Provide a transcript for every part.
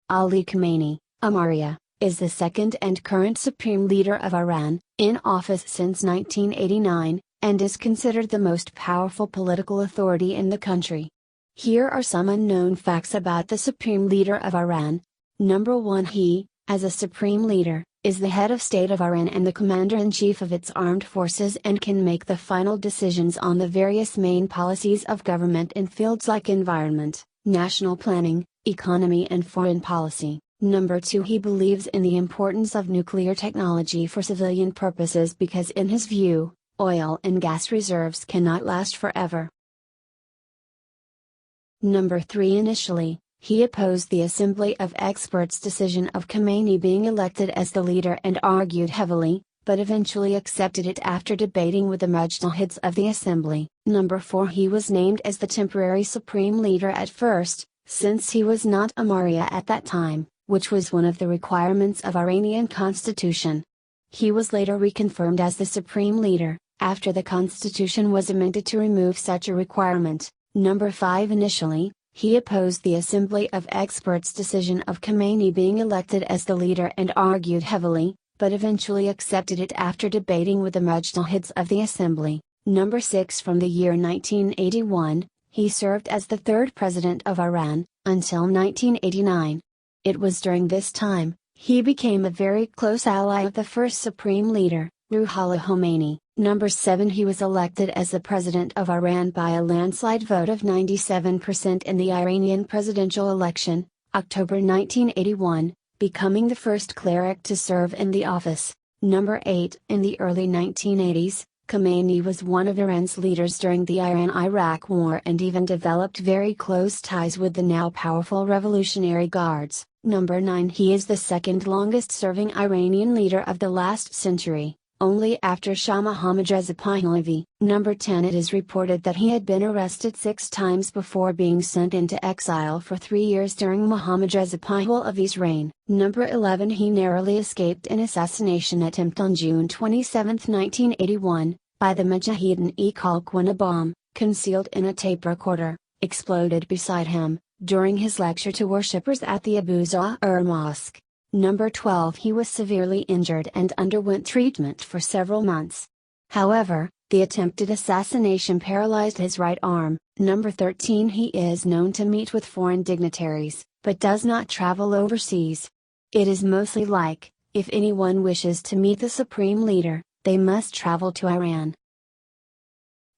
Ali Khamenei, Amaria, is the second and current supreme leader of Iran, in office since 1989, and is considered the most powerful political authority in the country. Here are some unknown facts about the supreme leader of Iran. Number 1. He, as a supreme leader, is the head of state of Iran and the commander-in-chief of its armed forces and can make the final decisions on the various main policies of government in fields like environment, national planning, economy and foreign policy. Number 2. He believes in the importance of nuclear technology for civilian purposes because in his view, oil and gas reserves cannot last forever. Number 3. Initially, he opposed the Assembly of Experts' decision of Khamenei being elected as the leader and argued heavily, but eventually accepted it after debating with the mujtahids of the assembly. Number 4. He was named as the temporary supreme leader at first, since he was not Amaria at that time, which was one of the requirements of Iranian constitution. He was later reconfirmed as the supreme leader, after the constitution was amended to remove such a requirement. Number 5. Initially, he opposed the Assembly of Experts' decision of Khamenei being elected as the leader and argued heavily, but eventually accepted it after debating with the mujtahids of the assembly. Number 6. From the year 1981, he served as the third president of Iran, until 1989. It was during this time, he became a very close ally of the first supreme leader, Ruhollah Khomeini. Number 7. He was elected as the president of Iran by a landslide vote of 97% in the Iranian presidential election, October 1981, becoming the first cleric to serve in the office. Number 8. In the early 1980s, Khamenei was one of Iran's leaders during the Iran-Iraq War and even developed very close ties with the now powerful Revolutionary Guards. Number 9. He is the second longest serving Iranian leader of the last century, only after Shah Mohammad Reza Pahlavi. Number 10. It is reported that he had been arrested 6 times before being sent into exile for 3 years during Mohammad Reza Pahlavi's reign. Number 11. He narrowly escaped an assassination attempt on June 27, 1981, by the Mujahideen when a bomb, concealed in a tape recorder, exploded beside him, during his lecture to worshippers at the Abu Zahra Mosque. Number 12. He was severely injured and underwent treatment for several months. However, the attempted assassination paralyzed his right arm. Number 13. He is known to meet with foreign dignitaries, but does not travel overseas. It is mostly like, if anyone wishes to meet the supreme leader, they must travel to Iran.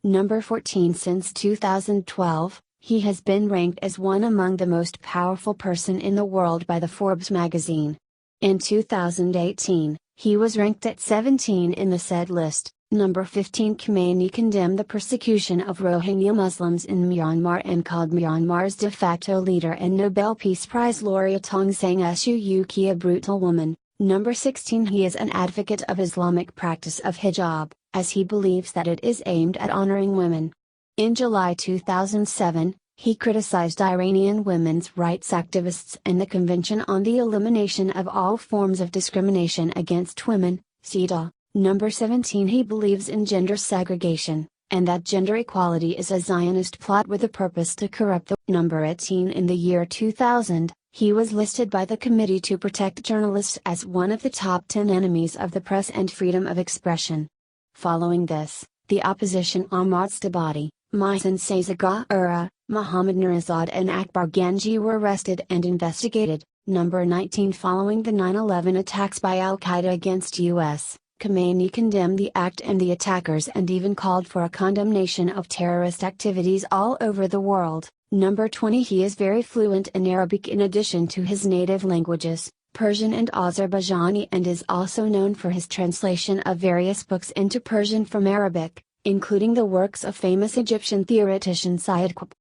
Number 14. Since 2012, he has been ranked as one among the most powerful person in the world by the Forbes magazine. In 2018, he was ranked at 17 in the said list. Number 15. Khamenei condemned the persecution of Rohingya Muslims in Myanmar and called Myanmar's de facto leader and Nobel Peace Prize laureate Aung San Suu Kyi a brutal woman. Number 16. He is an advocate of Islamic practice of hijab, as he believes that it is aimed at honoring women. In July 2007, he criticized Iranian women's rights activists and the Convention on the Elimination of All Forms of Discrimination Against Women, CEDAW. Number 17. He believes in gender segregation, and that gender equality is a Zionist plot with a purpose to corrupt the. Number 18. In the year 2000, he was listed by the Committee to Protect Journalists as one of the top 10 enemies of the press and freedom of expression. Following this, the opposition appointees.The, Mohsen Sazagara, Mohammad Nourizad and Akbar Ganji were arrested and investigated. Number 19. Following the 9/11 attacks by Al-Qaeda against U.S., Khamenei condemned the act and the attackers and even called for a condemnation of terrorist activities all over the world. Number 20. He is very fluent in Arabic in addition to his native languages, Persian and Azerbaijani, and is also known for his translation of various books into Persian from Arabic, including the works of famous Egyptian theoretician Sayyid Qutb.